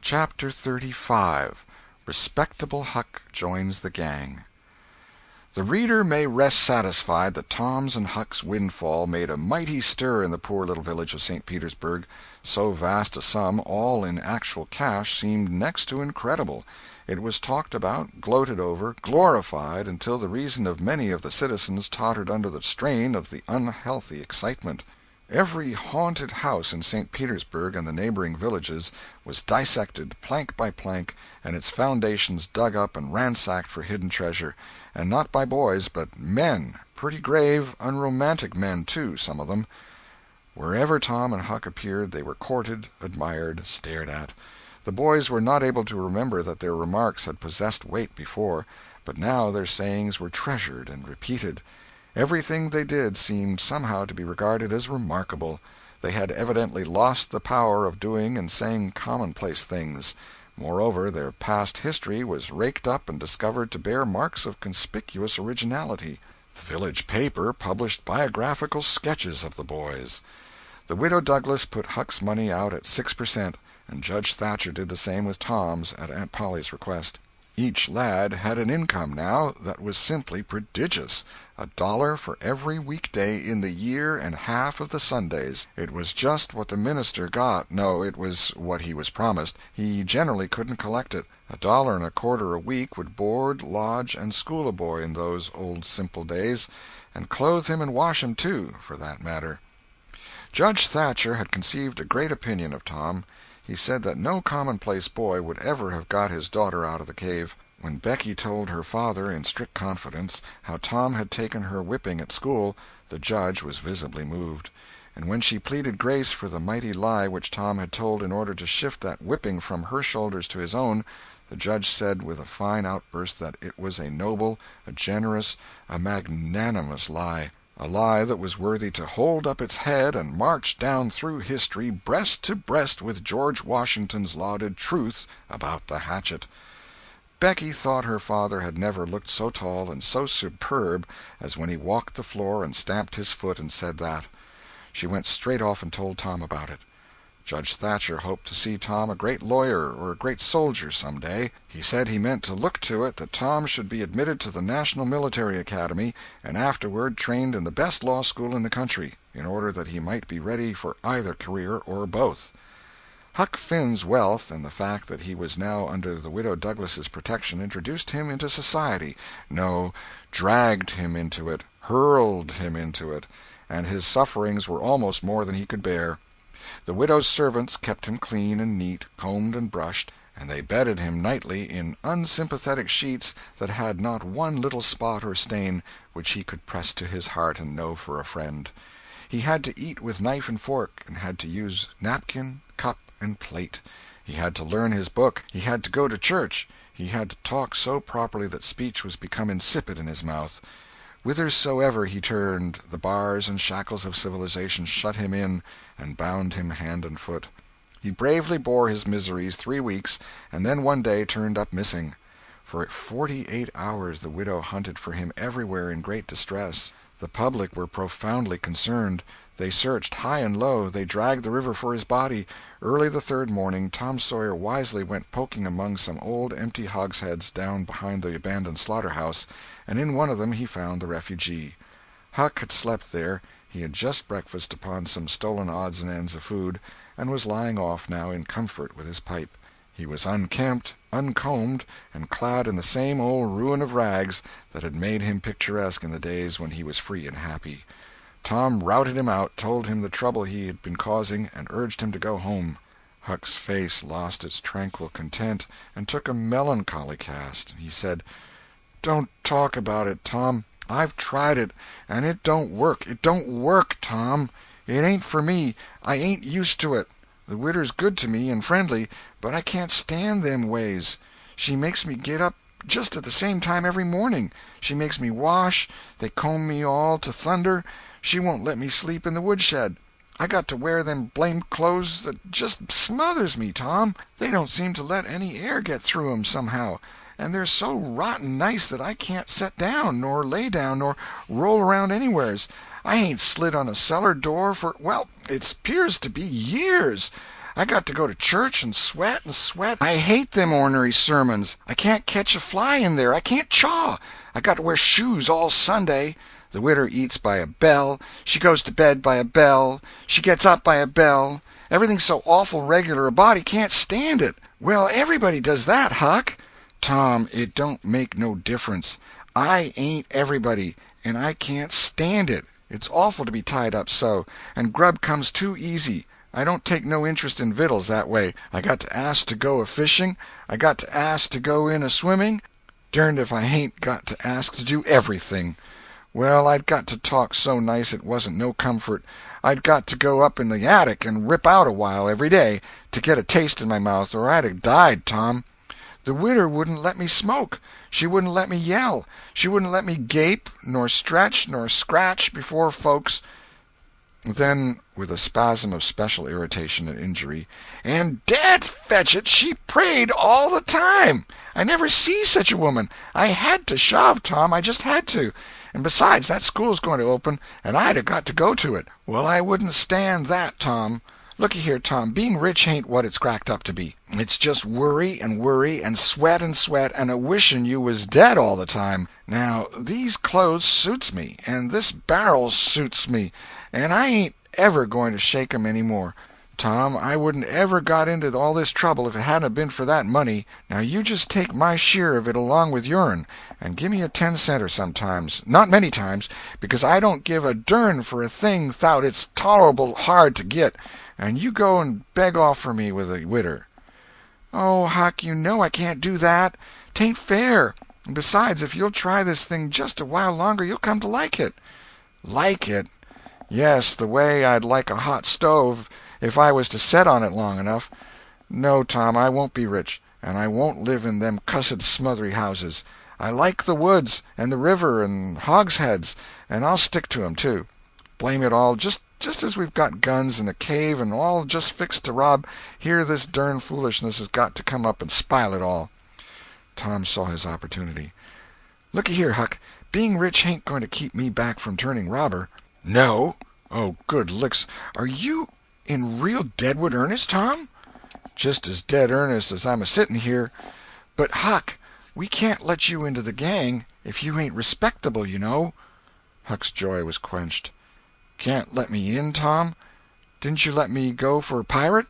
Chapter 35. Respectable Huck Joins the Gang. The reader may rest satisfied that Tom's and Huck's windfall made a mighty stir in the poor little village of St. Petersburg. So vast a sum, all in actual cash, seemed next to incredible. It was talked about, gloated over, glorified, until the reason of many of the citizens tottered under the strain of the unhealthy excitement. Every haunted house in St. Petersburg and the neighboring villages was dissected, plank by plank, and its foundations dug up and ransacked for hidden treasure, and not by boys, but men, pretty grave, unromantic men, too, some of them. Wherever Tom and Huck appeared they were courted, admired, stared at. The boys were not able to remember that their remarks had possessed weight before, but now their sayings were treasured and repeated. Everything they did seemed somehow to be regarded as remarkable. They had evidently lost the power of doing and saying commonplace things. Moreover, their past history was raked up and discovered to bear marks of conspicuous originality. The village paper published biographical sketches of the boys. The Widow Douglas put Huck's money out at 6%, and Judge Thatcher did the same with Tom's at Aunt Polly's request. Each lad had an income now that was simply prodigious, $1 for every weekday in the year and half of the Sundays. It was just what the minister got. No, it was what he was promised. He generally couldn't collect it. $1.25 a week would board, lodge, and school a boy in those old simple days, and clothe him and wash him, too, for that matter. Judge Thatcher had conceived a great opinion of Tom. He said that no commonplace boy would ever have got his daughter out of the cave. When Becky told her father, in strict confidence, how Tom had taken her whipping at school, the judge was visibly moved. And when she pleaded grace for the mighty lie which Tom had told in order to shift that whipping from her shoulders to his own, the judge said with a fine outburst that it was a noble, a generous, a magnanimous lie. A lie that was worthy to hold up its head and march down through history breast to breast with George Washington's lauded truth about the hatchet. Becky thought her father had never looked so tall and so superb as when he walked the floor and stamped his foot and said that. She went straight off and told Tom about it. Judge Thatcher hoped to see Tom a great lawyer or a great soldier some day. He said he meant to look to it that Tom should be admitted to the National Military Academy and afterward trained in the best law school in the country, in order that he might be ready for either career or both. Huck Finn's wealth and the fact that he was now under the Widow Douglas's protection introduced him into society. No, dragged him into it, hurled him into it, and his sufferings were almost more than he could bear. The widow's servants kept him clean and neat, combed and brushed, and they bedded him nightly in unsympathetic sheets that had not one little spot or stain which he could press to his heart and know for a friend. He had to eat with knife and fork, and had to use napkin, cup, and plate. He had to learn his book. He had to go to church. He had to talk so properly that speech was become insipid in his mouth. Whithersoever he turned, the bars and shackles of civilization shut him in and bound him hand and foot. He bravely bore his miseries 3 weeks, and then one day turned up missing. For 48 hours the widow hunted for him everywhere in great distress. The public were profoundly concerned. They searched high and low. They dragged the river for his body. Early the third morning Tom Sawyer wisely went poking among some old empty hogsheads down behind the abandoned slaughterhouse, and in one of them he found the refugee. Huck had slept there. He had just breakfasted upon some stolen odds and ends of food, and was lying off now in comfort with his pipe. He was unkempt, uncombed, and clad in the same old ruin of rags that had made him picturesque in the days when he was free and happy. Tom routed him out, told him the trouble he had been causing, and urged him to go home. Huck's face lost its tranquil content and took a melancholy cast. He said, "Don't talk about it, Tom. I've tried it, and it don't work. It don't work, Tom. It ain't for me. I ain't used to it. The widder's good to me and friendly, but I can't stand them ways. She makes me get up just at the same time every morning. She makes me wash. They comb me all to thunder. She won't let me sleep in the woodshed. I got to wear them blamed clothes that just smothers me, Tom. They don't seem to let any air get through 'em somehow, and they're so rotten nice that I can't set down, nor lay down, nor roll around anywheres. I ain't slid on a cellar door for, well, it 'pears to be years. I got to go to church and sweat and sweat. I hate them ornery sermons. I can't catch a fly in there. I can't chaw. I got to wear shoes all Sunday. The widder eats by a bell. She goes to bed by a bell. She gets up by a bell. Everything's so awful regular a body can't stand it. Well, everybody does that, Huck. Tom, it don't make no difference. I ain't everybody, and I can't stand it. It's awful to be tied up so, and grub comes too easy. I don't take no interest in victuals that way. I got to ask to go a-fishing. I got to ask to go in a-swimming. Derned if I hain't got to ask to do everything. Well, I'd got to talk so nice it wasn't no comfort. I'd got to go up in the attic and rip out a while every day to get a taste in my mouth, or I'd have died, Tom. The widder wouldn't let me smoke. She wouldn't let me yell. She wouldn't let me gape, nor stretch, nor scratch before folks. Then, with a spasm of special irritation and injury, and dad fetch it, she prayed all the time. I never see such a woman. I had to shove, Tom, I just had to. And besides, that school's going to open, and I'd have got to go to it. Well, I wouldn't stand that, Tom. Looky here, Tom, being rich ain't what it's cracked up to be. It's just worry and sweat and a-wishing you was dead all the time. Now, these clothes suits me, and this barrel suits me, and I ain't ever going to shake 'em any more. Tom, I wouldn't ever got into all this trouble if it hadn't been for that money. Now you just take my share of it along with yourn, and give me a 10-center sometimes. Not many times, because I don't give a dern for a thing 'thout it's tolerable hard to git, and you go and beg off for me with a widder. Oh, Huck, you know I can't do that. 'Tain't fair. And besides, if you'll try this thing just a while longer, you'll come to like it. Like it? Yes, the way I'd like a hot stove if I was to set on it long enough. No, Tom, I won't be rich, and I won't live in them cussed smothery houses. I like the woods, and the river, and hogsheads, and I'll stick to 'em, too. Blame it all, just as we've got guns and a cave and all just fixed to rob, here this dern foolishness has got to come up and spile it all. Tom saw his opportunity. Looky here, Huck, being rich ain't going to keep me back from turning robber. No? Oh, good licks. Are you in real deadwood earnest, Tom? Just as dead earnest as I'm a-sitting here. But, Huck, we can't let you into the gang if you ain't respectable, you know. Huck's joy was quenched. Can't let me in, Tom? Didn't you let me go for a pirate?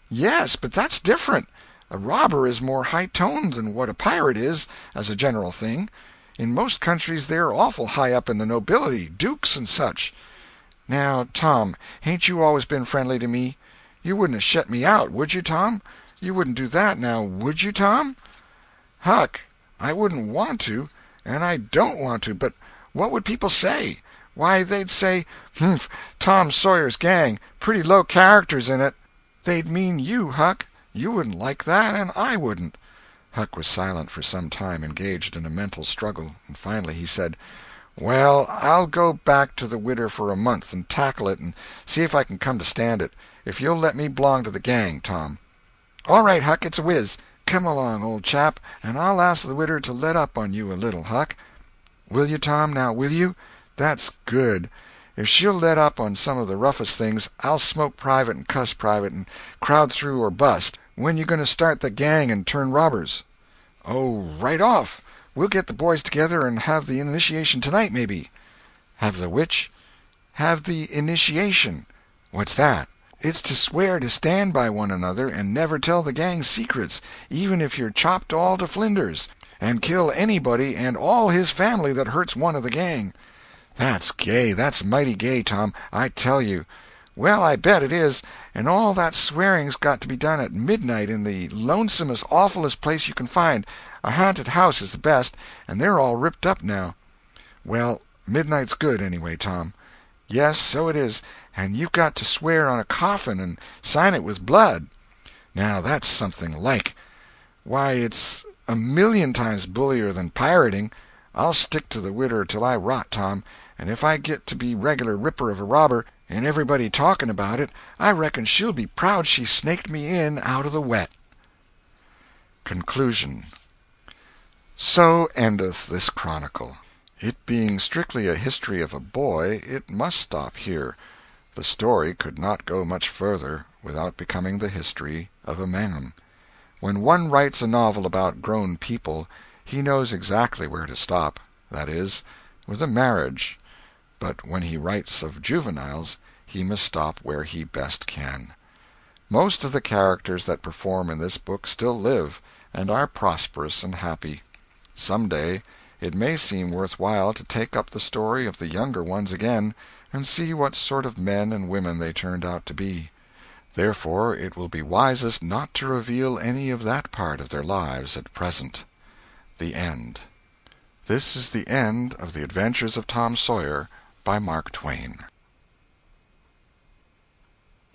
Yes, but that's different. A robber is more high-toned than what a pirate is, as a general thing. In most countries they're awful high up in the nobility, dukes and such. Now, Tom, hain't you always been friendly to me? You wouldn't have shut me out, would you, Tom? You wouldn't do that, now, would you, Tom? Huck, I wouldn't want to, and I don't want to, but what would people say? Why, they'd say, "Humph, Tom Sawyer's gang, pretty low characters in it." They'd mean you, Huck. You wouldn't like that, and I wouldn't. Huck was silent for some time, engaged in a mental struggle, and finally he said, "Well, I'll go back to the widder for a month and tackle it and see if I can come to stand it, if you'll let me belong to the gang, Tom." "All right, Huck, it's a whiz. Come along, old chap, and I'll ask the widder to let up on you a little, Huck." "Will you, Tom, now, will you? That's good. If she'll let up on some of the roughest things, I'll smoke private and cuss private and crowd through or bust. When you going to start the gang and turn robbers?" "Oh, right off. We'll get the boys together and have the initiation tonight, maybe." "Have the which?" "Have the initiation." "What's that?" "It's to swear to stand by one another and never tell the gang's secrets, even if you're chopped all to flinders, and kill anybody and all his family that hurts one of the gang." "That's gay. That's mighty gay, Tom, I tell you." "Well, I bet it is. And all that swearing's got to be done at midnight in the lonesomest, awfulest place you can find. A haunted house is the best, and they're all ripped up now." "Well, midnight's good, anyway, Tom." "Yes, so it is. And you've got to swear on a coffin and sign it with blood." "Now that's something like. Why, it's a million times bullier than pirating. I'll stick to the widder till I rot, Tom, and if I get to be regular ripper of a robber, and everybody talking about it, I reckon she'll be proud she snaked me in out of the wet. Conclusion. So endeth this chronicle. It being strictly a history of a boy, it must stop here. The story could not go much further without becoming the history of a man. When one writes a novel about grown people, he knows exactly where to stop, that is, with a marriage, but when he writes of juveniles he must stop where he best can. Most of the characters that perform in this book still live, and are prosperous and happy. Some day it may seem worth while to take up the story of the younger ones again, and see what sort of men and women they turned out to be. Therefore it will be wisest not to reveal any of that part of their lives at present. The End. This is the end of The Adventures of Tom Sawyer by Mark Twain.